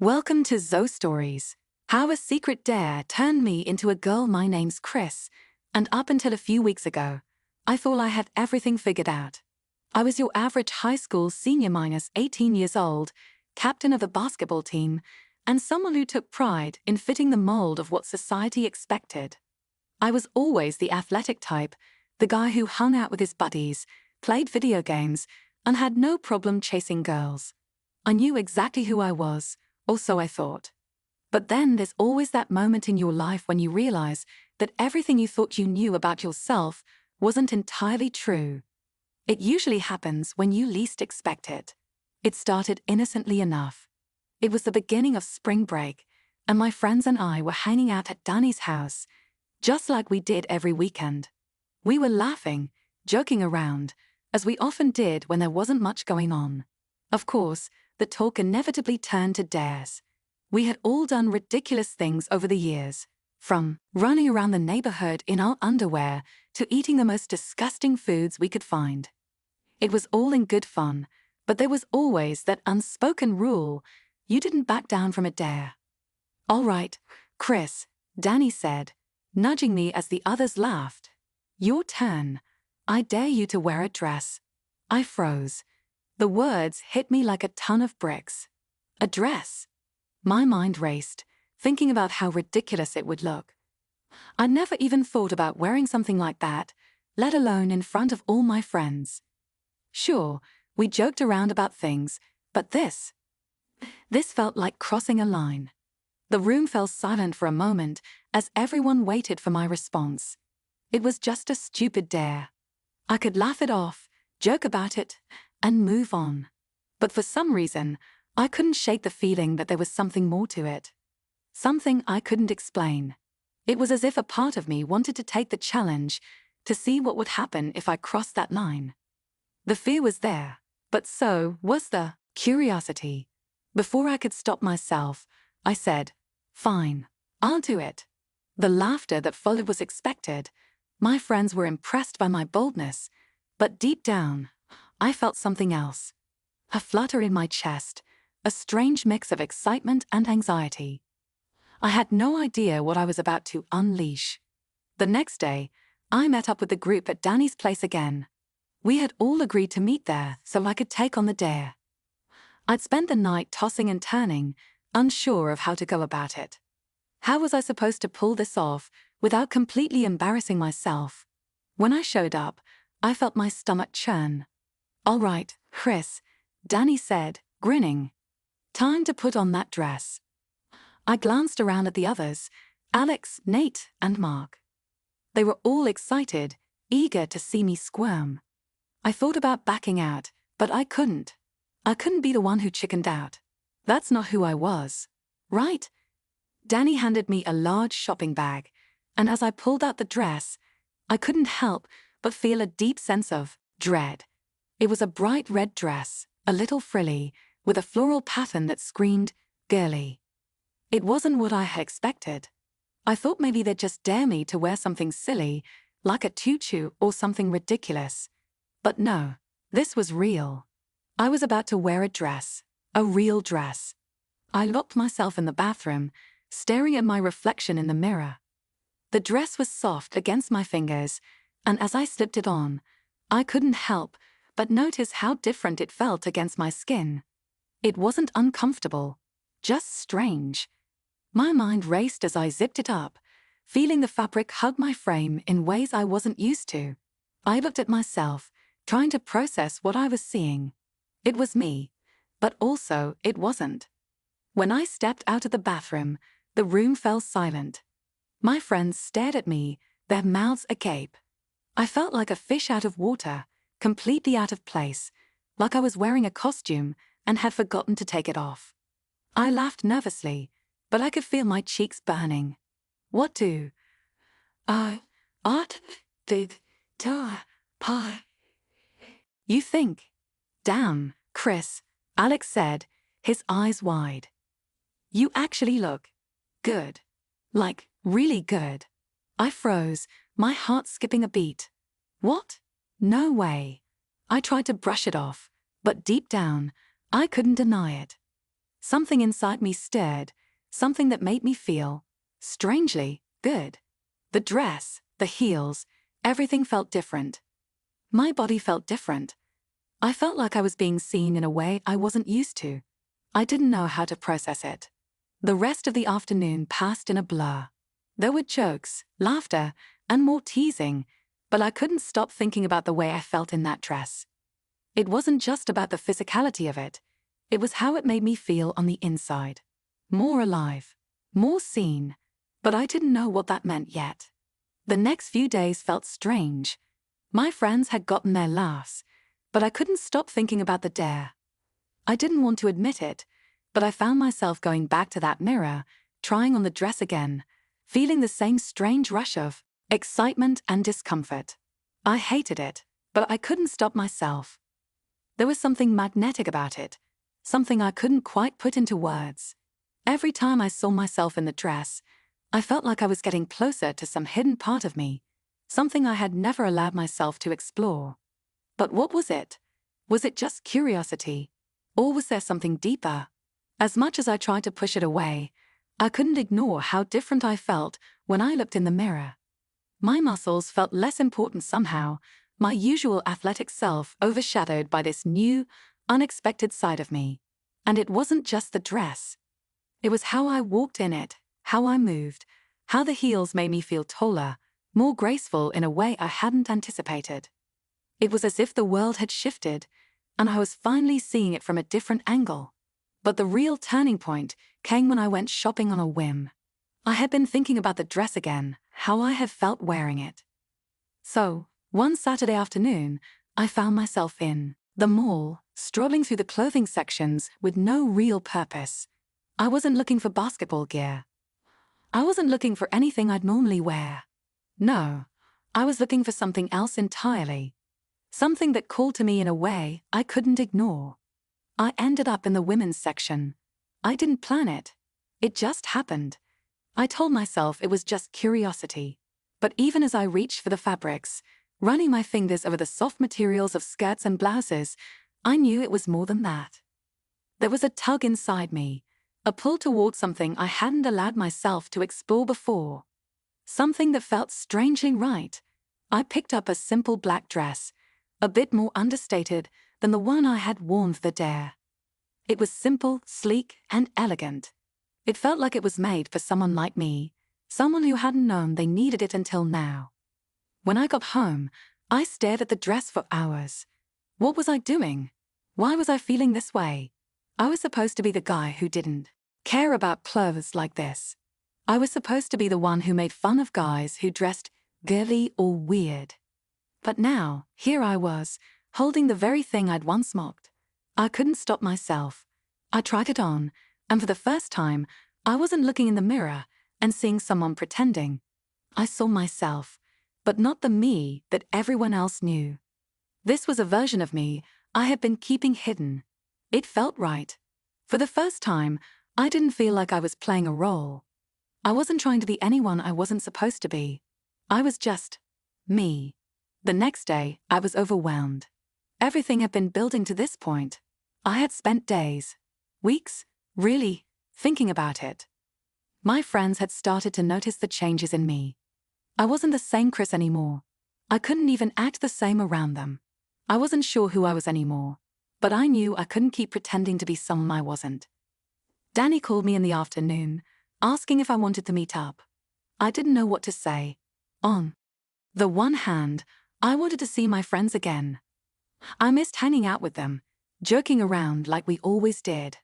Welcome to Zoe Stories. How a secret dare turned me into a girl. My name's Chris, and up until a few weeks ago, I thought I had everything figured out. I was your average high school senior minus 18 years old, captain of the basketball team, and someone who took pride in fitting the mold of what society expected. I was always the athletic type, the guy who hung out with his buddies, played video games, and had no problem chasing girls. I knew exactly who I was, or so I thought. But then there's always that moment in your life when you realize that everything you thought you knew about yourself wasn't entirely true. It usually happens when you least expect it. It started innocently enough. It was the beginning of spring break, and my friends and I were hanging out at Danny's house, just like we did every weekend. We were laughing, joking around, as we often did when there wasn't much going on. Of course, the talk inevitably turned to dares. We had all done ridiculous things over the years, from running around the neighborhood in our underwear to eating the most disgusting foods we could find. It was all in good fun, but there was always that unspoken rule: you didn't back down from a dare. "All right, Chris," Danny said, nudging me as the others laughed. "Your turn. I dare you to wear a dress." I froze. The words hit me like a ton of bricks. A dress? My mind raced, thinking about how ridiculous it would look. I'd never even thought about wearing something like that, let alone in front of all my friends. Sure, we joked around about things, but this felt like crossing a line. The room fell silent for a moment as everyone waited for my response. It was just a stupid dare. I could laugh it off, joke about it, and move on. But for some reason, I couldn't shake the feeling that there was something more to it. Something I couldn't explain. It was as if a part of me wanted to take the challenge, to see what would happen if I crossed that line. The fear was there, but so was the curiosity. Before I could stop myself, I said, "Fine, I'll do it." The laughter that followed was expected. My friends were impressed by my boldness, but deep down, I felt something else. A flutter in my chest, a strange mix of excitement and anxiety. I had no idea what I was about to unleash. The next day, I met up with the group at Danny's place again. We had all agreed to meet there so I could take on the dare. I'd spent the night tossing and turning, unsure of how to go about it. How was I supposed to pull this off without completely embarrassing myself? When I showed up, I felt my stomach churn. "All right, Chris," Danny said, grinning. "Time to put on that dress." I glanced around at the others, Alex, Nate, and Mark. They were all excited, eager to see me squirm. I thought about backing out, but I couldn't. I couldn't be the one who chickened out. That's not who I was, right? Danny handed me a large shopping bag, and as I pulled out the dress, I couldn't help but feel a deep sense of dread. It was a bright red dress, a little frilly, with a floral pattern that screamed girly. It wasn't what I had expected. I thought maybe they'd just dare me to wear something silly, like a tutu or something ridiculous. But no, this was real. I was about to wear a dress, a real dress. I locked myself in the bathroom, staring at my reflection in the mirror. The dress was soft against my fingers, and as I slipped it on, I couldn't help but notice how different it felt against my skin. It wasn't uncomfortable, just strange. My mind raced as I zipped it up, feeling the fabric hug my frame in ways I wasn't used to. I looked at myself, trying to process what I was seeing. It was me, but also it wasn't. When I stepped out of the bathroom, the room fell silent. My friends stared at me, their mouths agape. I felt like a fish out of water, completely out of place, like I was wearing a costume and had forgotten to take it off. I laughed nervously, but I could feel my cheeks burning. "What do you think?" "Damn, Chris," Alex said, his eyes wide. "You actually look good. Like, really good." I froze, my heart skipping a beat. "What? No way." I tried to brush it off, but deep down, I couldn't deny it. Something inside me stirred, something that made me feel, strangely, good. The dress, the heels, everything felt different. My body felt different. I felt like I was being seen in a way I wasn't used to. I didn't know how to process it. The rest of the afternoon passed in a blur. There were jokes, laughter, and more teasing, but I couldn't stop thinking about the way I felt in that dress. It wasn't just about the physicality of it. It was how it made me feel on the inside. More alive, more seen, but I didn't know what that meant yet. The next few days felt strange. My friends had gotten their laughs, but I couldn't stop thinking about the dare. I didn't want to admit it, but I found myself going back to that mirror, trying on the dress again, feeling the same strange rush of excitement and discomfort. I hated it, but I couldn't stop myself. There was something magnetic about it, something I couldn't quite put into words. Every time I saw myself in the dress, I felt like I was getting closer to some hidden part of me, something I had never allowed myself to explore. But what was it? Was it just curiosity? Or was there something deeper? As much as I tried to push it away, I couldn't ignore how different I felt when I looked in the mirror. My muscles felt less important somehow, my usual athletic self overshadowed by this new, unexpected side of me. And it wasn't just the dress. It was how I walked in it, how I moved, how the heels made me feel taller, more graceful in a way I hadn't anticipated. It was as if the world had shifted, and I was finally seeing it from a different angle. But the real turning point came when I went shopping on a whim. I had been thinking about the dress again, how I had felt wearing it. So, one Saturday afternoon, I found myself in the mall, strolling through the clothing sections with no real purpose. I wasn't looking for basketball gear. I wasn't looking for anything I'd normally wear. No, I was looking for something else entirely. Something that called to me in a way I couldn't ignore. I ended up in the women's section. I didn't plan it. It just happened. I told myself it was just curiosity. But even as I reached for the fabrics, running my fingers over the soft materials of skirts and blouses, I knew it was more than that. There was a tug inside me, a pull towards something I hadn't allowed myself to explore before. Something that felt strangely right. I picked up a simple black dress, a bit more understated than the one I had worn for the dare. It was simple, sleek, and elegant. It felt like it was made for someone like me, someone who hadn't known they needed it until now. When I got home, I stared at the dress for hours. What was I doing? Why was I feeling this way? I was supposed to be the guy who didn't care about clothes like this. I was supposed to be the one who made fun of guys who dressed girly or weird. But now, here I was, holding the very thing I'd once mocked. I couldn't stop myself. I tried it on, and for the first time, I wasn't looking in the mirror and seeing someone pretending. I saw myself, but not the me that everyone else knew. This was a version of me I had been keeping hidden. It felt right. For the first time, I didn't feel like I was playing a role. I wasn't trying to be anyone I wasn't supposed to be. I was just me. The next day, I was overwhelmed. Everything had been building to this point. I had spent days, weeks, really, thinking about it. My friends had started to notice the changes in me. I wasn't the same Chris anymore. I couldn't even act the same around them. I wasn't sure who I was anymore, but I knew I couldn't keep pretending to be someone I wasn't. Danny called me in the afternoon, asking if I wanted to meet up. I didn't know what to say. On the one hand, I wanted to see my friends again. I missed hanging out with them, joking around like we always did.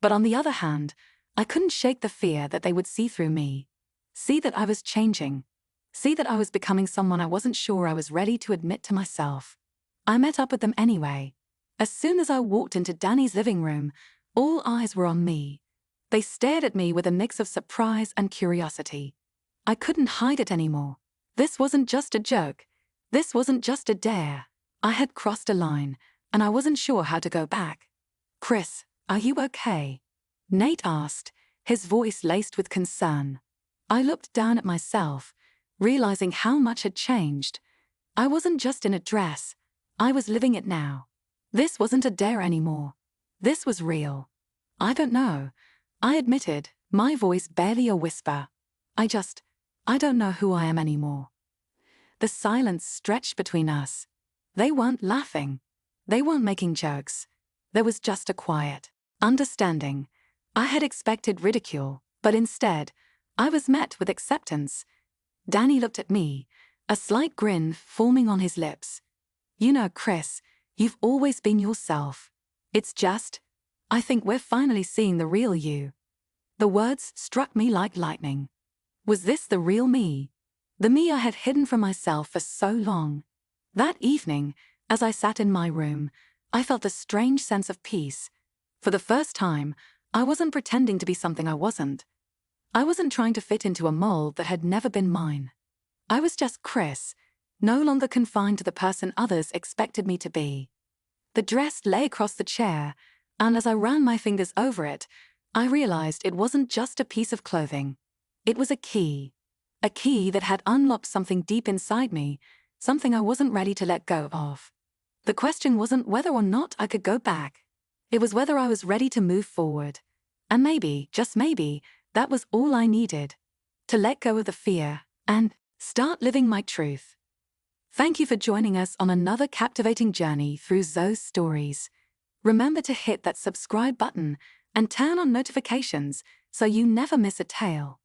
But on the other hand, I couldn't shake the fear that they would see through me, see that I was changing, see that I was becoming someone I wasn't sure I was ready to admit to myself. I met up with them anyway. As soon as I walked into Danny's living room, all eyes were on me. They stared at me with a mix of surprise and curiosity. I couldn't hide it anymore. This wasn't just a joke. This wasn't just a dare. I had crossed a line, and I wasn't sure how to go back. "Chris, are you okay?" Nate asked, his voice laced with concern. I looked down at myself, realizing how much had changed. I wasn't just in a dress. I was living it now. This wasn't a dare anymore. This was real. I don't know, I admitted, my voice barely a whisper. I don't know who I am anymore. The silence stretched between us. They weren't laughing. They weren't making jokes. There was just a quiet understanding. I had expected ridicule, but instead, I was met with acceptance. Danny looked at me, a slight grin forming on his lips. You know, Chris, you've always been yourself. It's just, I think we're finally seeing the real you. The words struck me like lightning. Was this the real me? The me I had hidden from myself for so long? That evening, as I sat in my room, I felt a strange sense of peace. For the first time, I wasn't pretending to be something I wasn't. I wasn't trying to fit into a mold that had never been mine. I was just Chris, no longer confined to the person others expected me to be. The dress lay across the chair, and as I ran my fingers over it, I realized it wasn't just a piece of clothing. It was a key that had unlocked something deep inside me, something I wasn't ready to let go of. The question wasn't whether or not I could go back. It was whether I was ready to move forward. And maybe, just maybe, that was all I needed. To let go of the fear and start living my truth. Thank you for joining us on another captivating journey through Zoe's stories. Remember to hit that subscribe button and turn on notifications so you never miss a tale.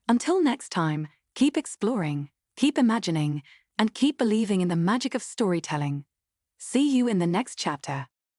Until next time, keep exploring, keep imagining, and keep believing in the magic of storytelling. See you in the next chapter.